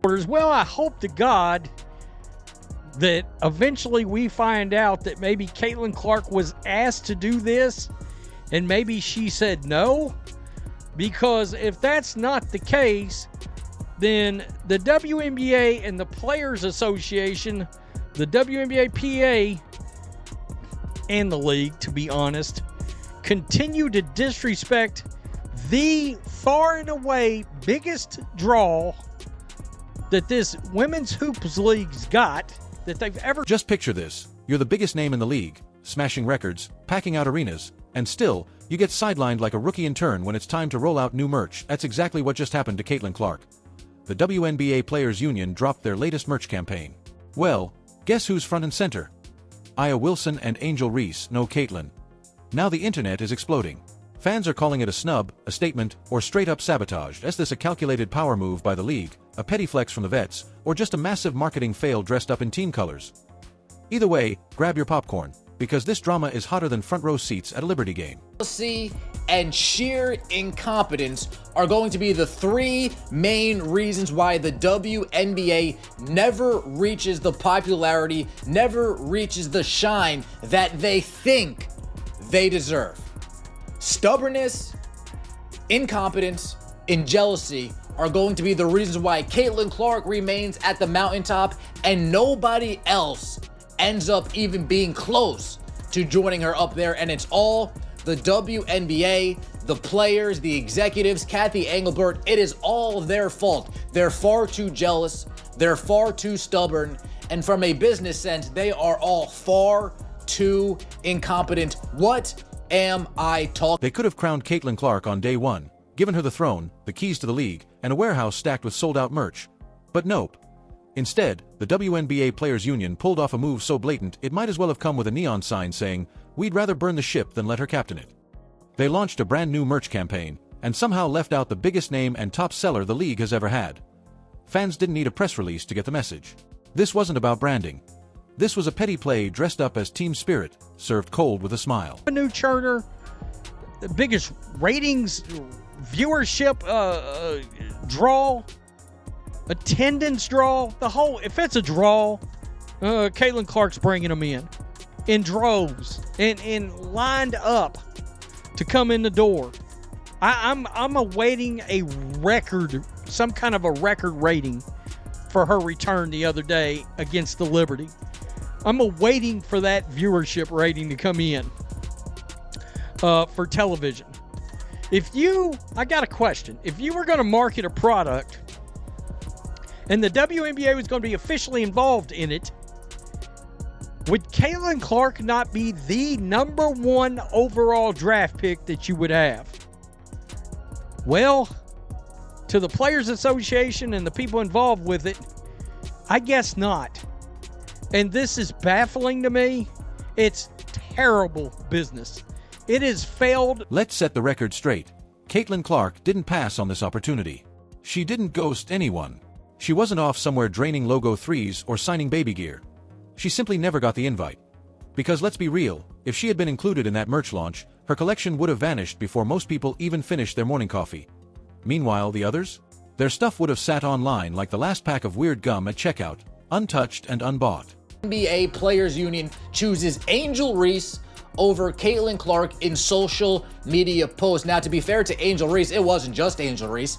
Well, I hope to God that eventually we find out that maybe Caitlin Clark was asked to do this and maybe she said no. Because if that's not the case, then the WNBA and the Players Association, the WNBA PA, and the league, to be honest, continue to disrespect the far and away biggest draw that this women's hoops league's got that they've ever. Just picture this. You're the biggest name in the league, smashing records, packing out arenas, and still, you get sidelined like a rookie intern when it's time to roll out new merch. That's exactly what just happened to Caitlin Clark. The WNBA Players Union dropped their latest merch campaign. Well, guess who's front and center? Aya Wilson and Angel Reese, no Caitlin. Now the internet is exploding. Fans are calling it a snub, a statement, or straight-up sabotage. Is this a calculated power move by the league, a petty flex from the vets, or just a massive marketing fail dressed up in team colors? Either way, grab your popcorn, because this drama is hotter than front row seats at a Liberty game. Jealousy and sheer incompetence are going to be the three main reasons why the WNBA never reaches the popularity, never reaches the shine that they think they deserve. Stubbornness, incompetence, and jealousy are going to be the reasons why Caitlin Clark remains at the mountaintop and nobody else ends up even being close to joining her up there. And it's all the WNBA, the players, the executives, Kathy Engelbert. It is all their fault. They're far too jealous. They're far too stubborn. And from a business sense, they are all far too incompetent. What am I talking? They could have crowned Caitlin Clark on day one, given her the throne, the keys to the league, and a warehouse stacked with sold-out merch. But nope. Instead, the WNBA Players Union pulled off a move so blatant it might as well have come with a neon sign saying, "We'd rather burn the ship than let her captain it." They launched a brand new merch campaign, and somehow left out the biggest name and top seller the league has ever had. Fans didn't need a press release to get the message. This wasn't about branding. This was a petty play dressed up as team spirit, served cold with a smile. A new charter, the biggest ratings, viewership draw, attendance draw, the whole, if it's a draw, Caitlin Clark's bringing them in droves, and lined up to come in the door. I'm awaiting a record, some kind of a record rating for her return the other day against the Liberty. I'm awaiting for that viewership rating to come in for television. I got a question. If you were going to market a product and the WNBA was going to be officially involved in it, would Caitlin Clark not be the number one overall draft pick that you would have? Well, to the Players Association and the people involved with it, I guess not. And this is baffling to me. It's terrible business. It has failed. Let's set the record straight. Caitlin Clark didn't pass on this opportunity. She didn't ghost anyone. She wasn't off somewhere draining logo threes or signing baby gear. She simply never got the invite. Because let's be real, if she had been included in that merch launch, her collection would have vanished before most people even finished their morning coffee. Meanwhile, the others? Their stuff would have sat online like the last pack of weird gum at checkout, untouched and unbought. NBA Players Union chooses Angel Reese over Caitlin Clark in social media posts. Now, to be fair to Angel Reese, it wasn't just Angel Reese.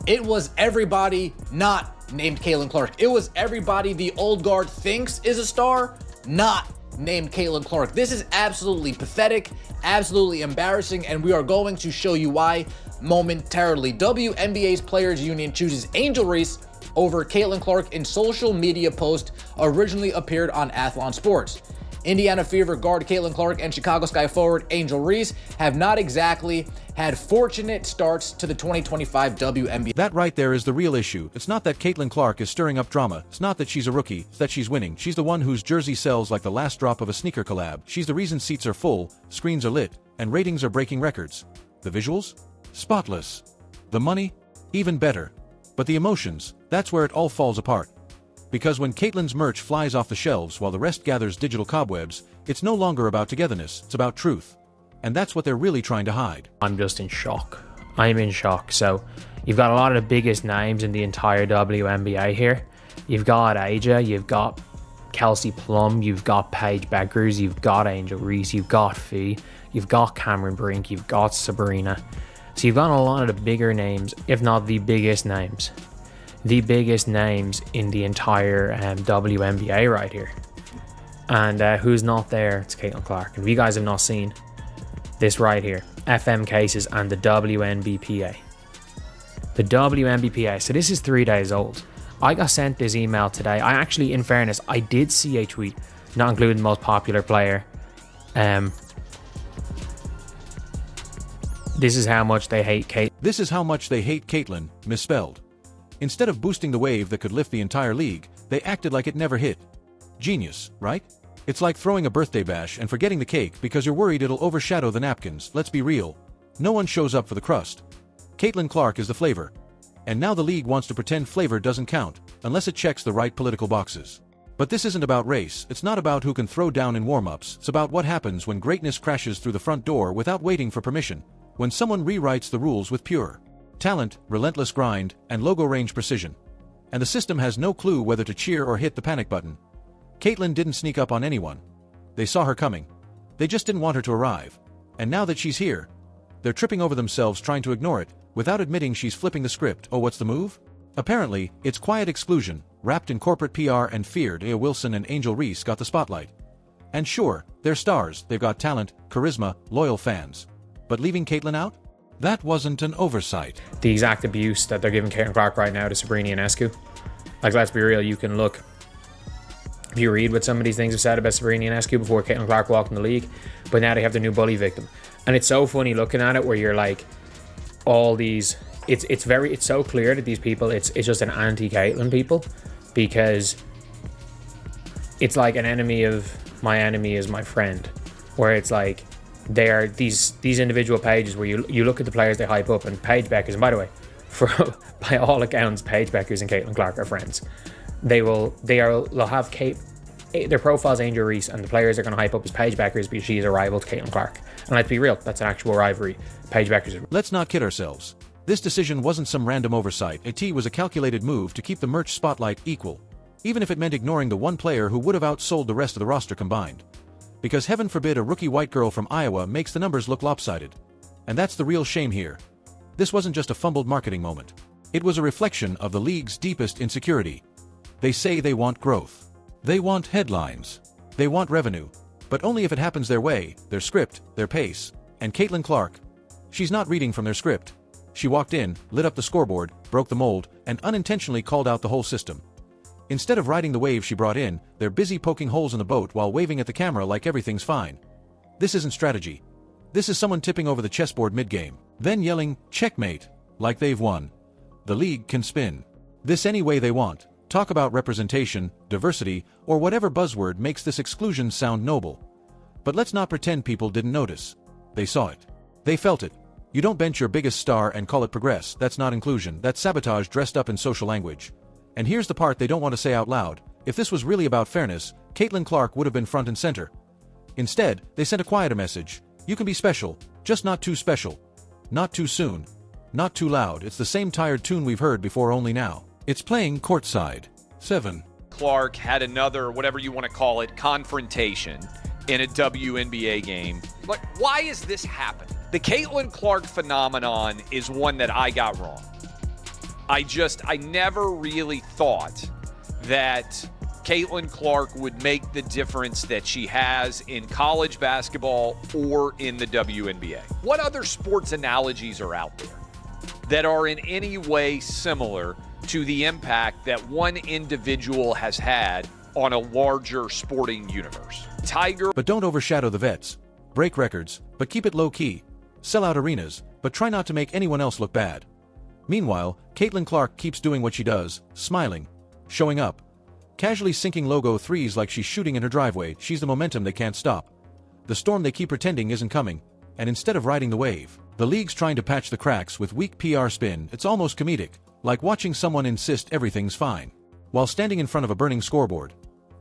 It was everybody not named Caitlin Clark. It was everybody the old guard thinks is a star, not named Caitlin Clark. This is absolutely pathetic, absolutely embarrassing, and we are going to show you why momentarily. WNBA's Players Union chooses Angel Reese over Caitlin Clark in social media post originally appeared on Athlon Sports. Indiana Fever guard Caitlin Clark and Chicago Sky forward Angel Reese have not exactly had fortunate starts to the 2025 WNBA. That right there is the real issue. It's not that Caitlin Clark is stirring up drama. It's not that she's a rookie. It's that she's winning. She's the one whose jersey sells like the last drop of a sneaker collab. She's the reason seats are full, screens are lit, and ratings are breaking records. The visuals? Spotless. The money? Even better. But the emotions, that's where it all falls apart. Because when Caitlin's merch flies off the shelves while the rest gathers digital cobwebs, it's no longer about togetherness, it's about truth. And that's what they're really trying to hide. I'm just in shock. I'm in shock. So, You've got a lot of the biggest names in the entire WNBA here. You've got Aja, you've got Kelsey Plum, you've got Paige Beckers, you've got Angel Reese, you've got Fee, you've got Cameron Brink, you've got Sabrina. So you've got a lot of the bigger names, if not the biggest names. The biggest names in the entire WNBA right here. And who's not there? It's Caitlin Clark. And if you guys have not seen this right here, FM cases and the WNBPA. The WNBPA. So this is 3 days old. I got sent this email today. I actually, in fairness, I did see a tweet, not including the most popular player. This is how much they hate Kate. This is how much they hate Caitlin, misspelled. Instead of boosting the wave that could lift the entire league, they acted like it never hit. Genius, right? It's like throwing a birthday bash and forgetting the cake because you're worried it'll overshadow the napkins. Let's be real. No one shows up for the crust. Caitlin Clark is the flavor. And now the league wants to pretend flavor doesn't count, unless it checks the right political boxes. But this isn't about race, it's not about who can throw down in warm-ups, it's about what happens when greatness crashes through the front door without waiting for permission, when someone rewrites the rules with pure talent, relentless grind, and logo range precision. And the system has no clue whether to cheer or hit the panic button. Caitlin didn't sneak up on anyone. They saw her coming. They just didn't want her to arrive. And now that she's here, they're tripping over themselves trying to ignore it, without admitting she's flipping the script. Oh, what's the move? Apparently, it's quiet exclusion, wrapped in corporate PR and feared. Aya Wilson and Angel Reese got the spotlight. And sure, they're stars, they've got talent, charisma, loyal fans. But leaving Caitlin out? That wasn't an oversight. The exact abuse that they're giving Caitlin Clark right now to Sabrina Ionescu. Like, let's be real, you can look. If you read what some of these things have said about Sabrina Ionescu before Caitlin Clark walked in the league, but now they have the new bully victim. And it's so funny looking at it where you're like, all these, it's so clear that these people, it's just an anti-Caitlin people, because it's like an enemy of my enemy is my friend, where it's like they are these individual pages where you look at the players they hype up, and Paige Beckers, and by the way, by all accounts, Paige Beckers and Caitlin Clark are friends. They'll have their profile's Angel Reese, and the players they're going to hype up is Paige Beckers because she's a rival to Caitlin Clark. And let's be real, that's an actual rivalry. Paige Beckers. Let's not kid ourselves. This decision wasn't some random oversight. It was a calculated move to keep the merch spotlight equal, even if it meant ignoring the one player who would have outsold the rest of the roster combined. Because heaven forbid a rookie white girl from Iowa makes the numbers look lopsided. And that's the real shame here. This wasn't just a fumbled marketing moment. It was a reflection of the league's deepest insecurity. They say they want growth. They want headlines. They want revenue. But only if it happens their way, their script, their pace. And Caitlin Clark, she's not reading from their script. She walked in, lit up the scoreboard, broke the mold, and unintentionally called out the whole system. Instead of riding the wave she brought in, they're busy poking holes in the boat while waving at the camera like everything's fine. This isn't strategy. This is someone tipping over the chessboard mid-game, then yelling, "Checkmate," like they've won. The league can spin this any way they want. Talk about representation, diversity, or whatever buzzword makes this exclusion sound noble. But let's not pretend people didn't notice. They saw it. They felt it. You don't bench your biggest star and call it progress. That's not inclusion. That's sabotage dressed up in social language. And here's the part they don't want to say out loud. If this was really about fairness, Caitlin Clark would have been front and center. Instead, they sent a quieter message. You can be special, just not too special. Not too soon. Not too loud. It's the same tired tune we've heard before, only now it's playing courtside. 7. Clark had another, whatever you want to call it, confrontation in a WNBA game. Like, why is this happening? The Caitlin Clark phenomenon is one that I got wrong. I never really thought that Caitlin Clark would make the difference that she has in college basketball or in the WNBA. What other sports analogies are out there that are in any way similar to the impact that one individual has had on a larger sporting universe? Tiger. But don't overshadow the vets. Break records, but keep it low-key. Sell out arenas, but try not to make anyone else look bad. Meanwhile, Caitlin Clark keeps doing what she does, smiling, showing up, casually sinking logo threes like she's shooting in her driveway. She's the momentum they can't stop. The storm they keep pretending isn't coming, and instead of riding the wave, the league's trying to patch the cracks with weak PR spin. It's almost comedic, like watching someone insist everything's fine, while standing in front of a burning scoreboard.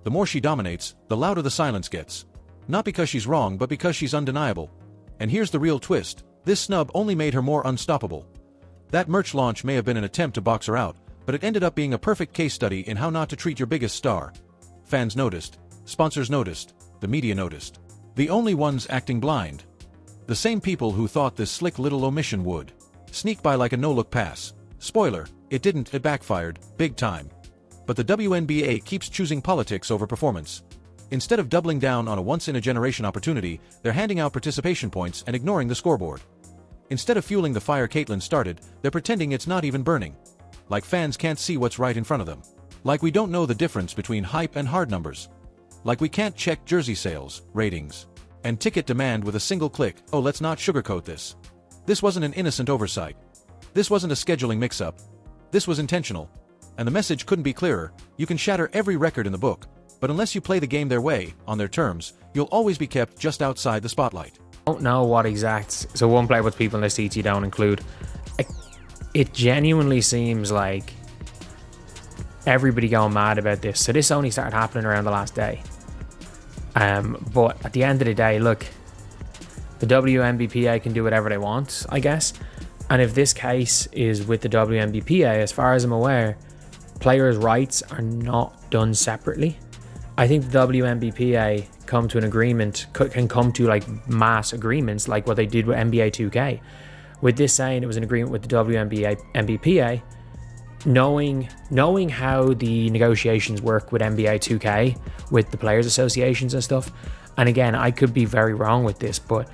The more she dominates, the louder the silence gets. Not because she's wrong, but because she's undeniable. And here's the real twist. This snub only made her more unstoppable. That merch launch may have been an attempt to box her out, but it ended up being a perfect case study in how not to treat your biggest star. Fans noticed, sponsors noticed, the media noticed. The only ones acting blind. The same people who thought this slick little omission would sneak by like a no-look pass. Spoiler, it didn't, it backfired, big time. But the WNBA keeps choosing politics over performance. Instead of doubling down on a once-in-a-generation opportunity, they're handing out participation points and ignoring the scoreboard. Instead of fueling the fire Caitlyn started, they're pretending it's not even burning. Like fans can't see what's right in front of them. Like we don't know the difference between hype and hard numbers. Like we can't check jersey sales, ratings, and ticket demand with a single click. Oh, let's not sugarcoat this. This wasn't an innocent oversight. This wasn't a scheduling mix-up. This was intentional. And the message couldn't be clearer. You can shatter every record in the book, but unless you play the game their way, on their terms, you'll always be kept just outside the spotlight. I don't know what exact. So one player with people in this CT don't include. It genuinely seems like everybody going mad about this. So this only started happening around the last day. But at the end of the day, look, the WNBPA can do whatever they want, I guess. And if this case is with the WNBPA, as far as I'm aware, players' rights are not done separately. I think the WNBPA come to an agreement, can come to like mass agreements like what they did with NBA 2K. With this saying it was an agreement with the WNBPA, knowing how the negotiations work with NBA 2K, with the players' associations and stuff, and again, I could be very wrong with this, but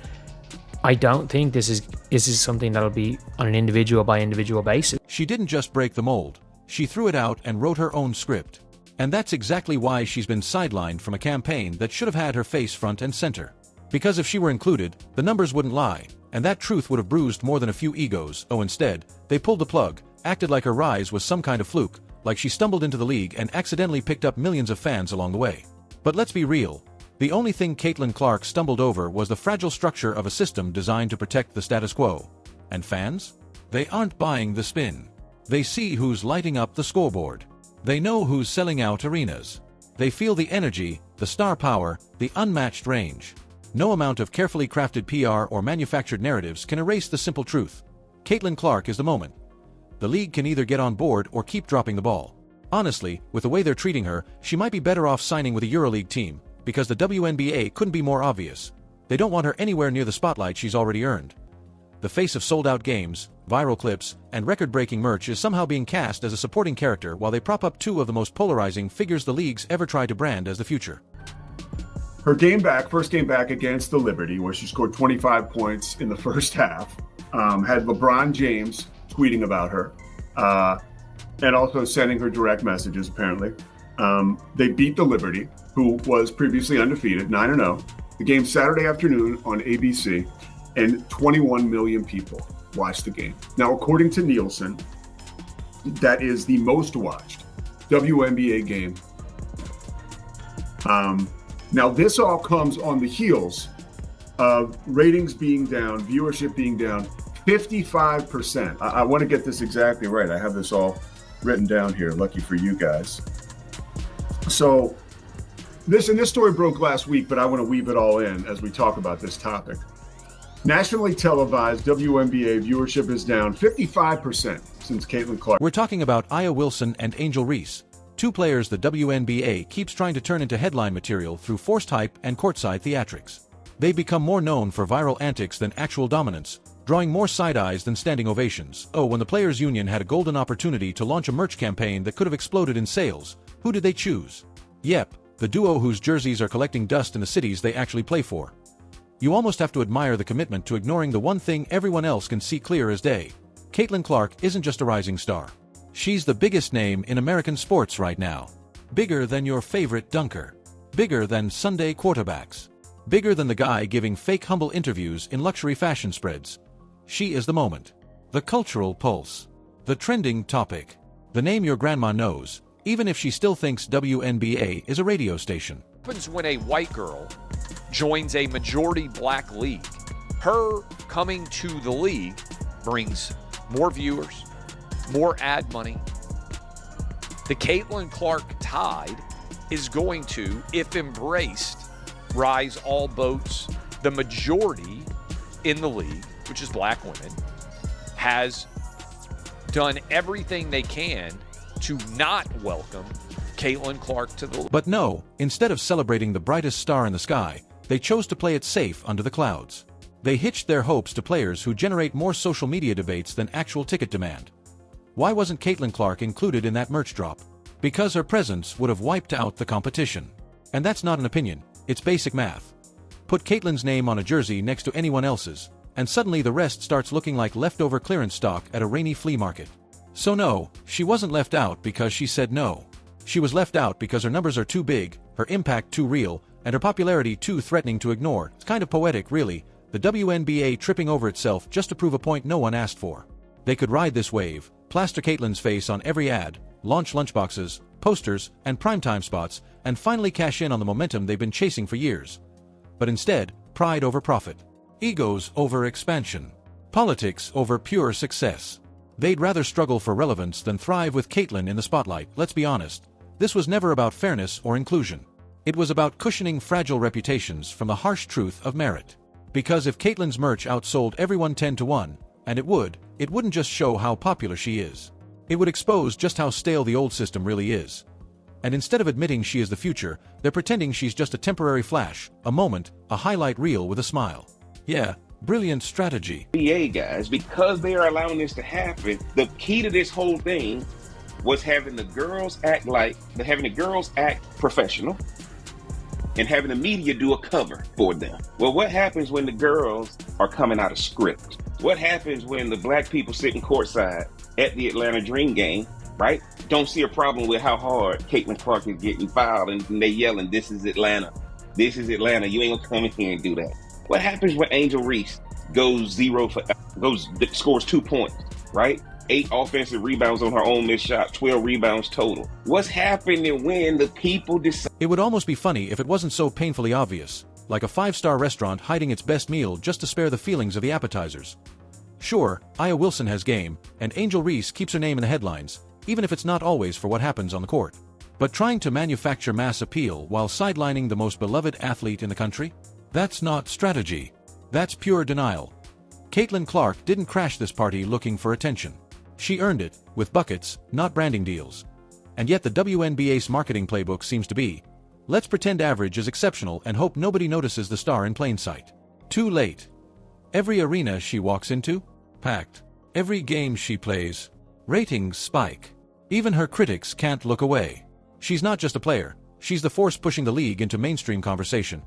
I don't think this is something that'll be on an individual by individual basis. She didn't just break the mold. She threw it out and wrote her own script. And that's exactly why she's been sidelined from a campaign that should have had her face front and center. Because if she were included, the numbers wouldn't lie, and that truth would have bruised more than a few egos. Oh, instead, they pulled the plug, acted like her rise was some kind of fluke, like she stumbled into the league and accidentally picked up millions of fans along the way. But let's be real. The only thing Caitlyn Clark stumbled over was the fragile structure of a system designed to protect the status quo. And fans? They aren't buying the spin. They see who's lighting up the scoreboard. They know who's selling out arenas. They feel the energy, the star power, the unmatched range. No amount of carefully crafted PR or manufactured narratives can erase the simple truth. Caitlyn Clark is the moment. The league can either get on board or keep dropping the ball. Honestly, with the way they're treating her, she might be better off signing with a EuroLeague team, because the WNBA couldn't be more obvious. They don't want her anywhere near the spotlight she's already earned. The face of sold-out games, viral clips, and record-breaking merch is somehow being cast as a supporting character while they prop up two of the most polarizing figures the league's ever tried to brand as the future. Her first game back against the Liberty, where she scored 25 points in the first half, had LeBron James tweeting about her, and also sending her direct messages, apparently. They beat the Liberty, who was previously undefeated, 9-0. The game Saturday afternoon on ABC, and 21 million people watched the game. Now, according to Nielsen, that is the most watched WNBA game. Now, this all comes on the heels of ratings being down, viewership being down 55%. I want to get this exactly right. I have this all written down here. Lucky for you guys. So this story broke last week, but I want to weave it all in as we talk about this topic. Nationally televised WNBA viewership is down 55% since Caitlyn Clark. We're talking about Aya Wilson and Angel Reese, two players the WNBA keeps trying to turn into headline material through forced hype and courtside theatrics. They've become more known for viral antics than actual dominance, drawing more side eyes than standing ovations. Oh, when the Players Union had a golden opportunity to launch a merch campaign that could have exploded in sales, who did they choose? Yep, the duo whose jerseys are collecting dust in the cities they actually play for. You almost have to admire the commitment to ignoring the one thing everyone else can see clear as day. Caitlyn Clark isn't just a rising star. She's the biggest name in American sports right now. Bigger than your favorite dunker. Bigger than Sunday quarterbacks. Bigger than the guy giving fake humble interviews in luxury fashion spreads. She is the moment. The cultural pulse. The trending topic. The name your grandma knows, even if she still thinks WNBA is a radio station. What happens when a white girl joins a majority black league? Her coming to the league brings more viewers, more ad money. The Caitlyn Clark tide is going to, if embraced, rise all boats. The majority in the league, which is black women, has done everything they can to not welcome Caitlin Clark to the... But no, instead of celebrating the brightest star in the sky, they chose to play it safe under the clouds. They hitched their hopes to players who generate more social media debates than actual ticket demand. Why wasn't Caitlin Clark included in that merch drop? Because her presence would have wiped out the competition. And that's not an opinion, it's basic math. Put Caitlin's name on a jersey next to anyone else's, and suddenly the rest starts looking like leftover clearance stock at a rainy flea market. So no, she wasn't left out because she said no. She was left out because her numbers are too big, her impact too real, and her popularity too threatening to ignore. It's kind of poetic, really, the WNBA tripping over itself just to prove a point no one asked for. They could ride this wave, plaster Caitlin's face on every ad, launch lunchboxes, posters, and primetime spots, and finally cash in on the momentum they've been chasing for years. But instead, pride over profit. Egos over expansion. Politics over pure success. They'd rather struggle for relevance than thrive with Caitlin in the spotlight. Let's be honest. This was never about fairness or inclusion. It was about cushioning fragile reputations from the harsh truth of merit. Because if Caitlin's merch outsold everyone 10-1, and it wouldn't just show how popular she is. It would expose just how stale the old system really is. And instead of admitting she is the future, they're pretending she's just a temporary flash, a moment, a highlight reel with a smile. Yeah, brilliant strategy. NBA guys, because they are allowing this to happen, the key to this whole thing was having the girls act professional and having the media do a cover for them. Well, what happens when the girls are coming out of script? What happens when the black people sitting courtside at the Atlanta Dream game, right? Don't see a problem with how hard Caitlin Clark is getting fouled and they yelling, "This is Atlanta. This is Atlanta. You ain't gonna come in here and do that." What happens when Angel Reese scores 2 points, right? 8 offensive rebounds on her own missed shot, 12 rebounds total. What's happening when the people decide? It would almost be funny if it wasn't so painfully obvious, like a 5-star restaurant hiding its best meal just to spare the feelings of the appetizers. Sure, Aya Wilson has game, and Angel Reese keeps her name in the headlines, even if it's not always for what happens on the court. But trying to manufacture mass appeal while sidelining the most beloved athlete in the country? That's not strategy. That's pure denial. Caitlin Clark didn't crash this party looking for attention. She earned it, with buckets, not branding deals. And yet the WNBA's marketing playbook seems to be, let's pretend average is exceptional and hope nobody notices the star in plain sight. Too late. Every arena she walks into? Packed. Every game she plays? Ratings spike. Even her critics can't look away. She's not just a player, she's the force pushing the league into mainstream conversation.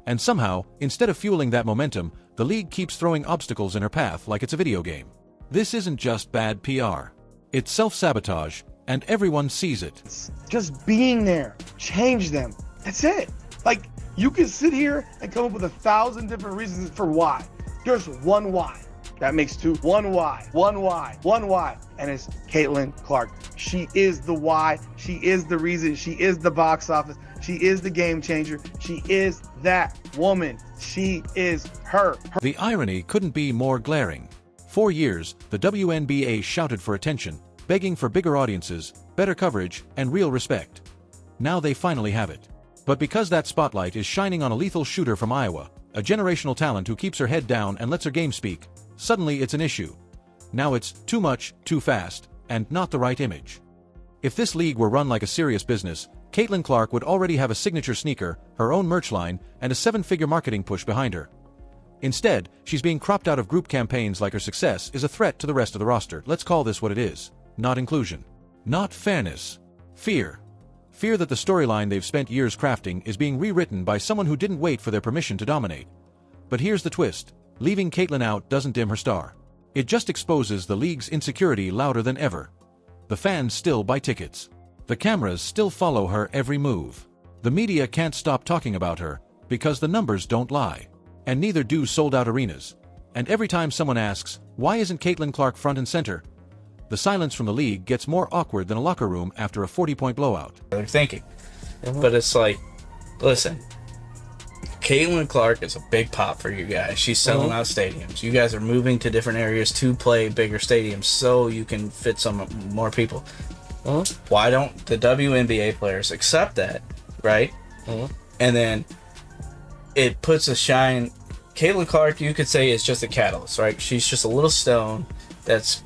And somehow, instead of fueling that momentum, the league keeps throwing obstacles in her path like it's a video game. This isn't just bad PR. It's self-sabotage, and everyone sees it. Just being there, change them. That's it. Like, you can sit here and come up with 1,000 different reasons for why. There's one why. That makes 2. One why. And it's Caitlin Clark. She is the why. She is the reason. She is the box office. She is the game changer. She is that woman. She is her. The irony couldn't be more glaring. For years, the WNBA shouted for attention, begging for bigger audiences, better coverage, and real respect. Now they finally have it. But because that spotlight is shining on a lethal shooter from Iowa, a generational talent who keeps her head down and lets her game speak, suddenly it's an issue. Now it's too much, too fast, and not the right image. If this league were run like a serious business, Caitlin Clark would already have a signature sneaker, her own merch line, and a 7-figure marketing push behind her. Instead, she's being cropped out of group campaigns like her success is a threat to the rest of the roster. Let's call this what it is. Not inclusion. Not fairness. Fear. Fear that the storyline they've spent years crafting is being rewritten by someone who didn't wait for their permission to dominate. But here's the twist. Leaving Caitlin out doesn't dim her star. It just exposes the league's insecurity louder than ever. The fans still buy tickets. The cameras still follow her every move. The media can't stop talking about her, because the numbers don't lie. And neither do sold-out arenas. And every time someone asks, why isn't Caitlin Clark front and center? The silence from the league gets more awkward than a locker room after a 40-point blowout. They're thinking. But it's like, listen, Caitlin Clark is a big pop for you guys. She's selling out stadiums. You guys are moving to different areas to play bigger stadiums so you can fit some more people. Why don't the WNBA players accept that, right? And then it puts a shine. Caitlin Clark, you could say, is just a catalyst, right? She's just a little stone that's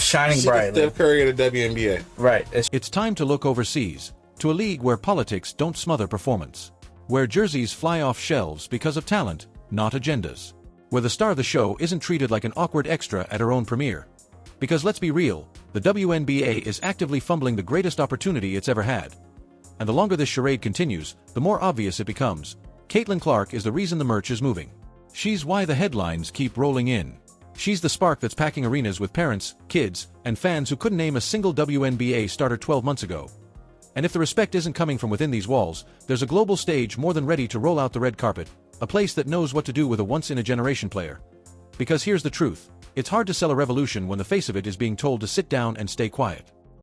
shining She's brightly. Steph Curry in the WNBA. Right. It's time to look overseas, to a league where politics don't smother performance, where jerseys fly off shelves because of talent, not agendas, where the star of the show isn't treated like an awkward extra at her own premiere. Because let's be real, the WNBA is actively fumbling the greatest opportunity it's ever had. And the longer this charade continues, the more obvious it becomes. Caitlin Clark is the reason the merch is moving. She's why the headlines keep rolling in. She's the spark that's packing arenas with parents, kids, and fans who couldn't name a single WNBA starter 12 months ago. And if the respect isn't coming from within these walls, there's a global stage more than ready to roll out the red carpet, a place that knows what to do with a once-in-a-generation player. Because here's the truth, it's hard to sell a revolution when the face of it is being told to sit down and stay quiet.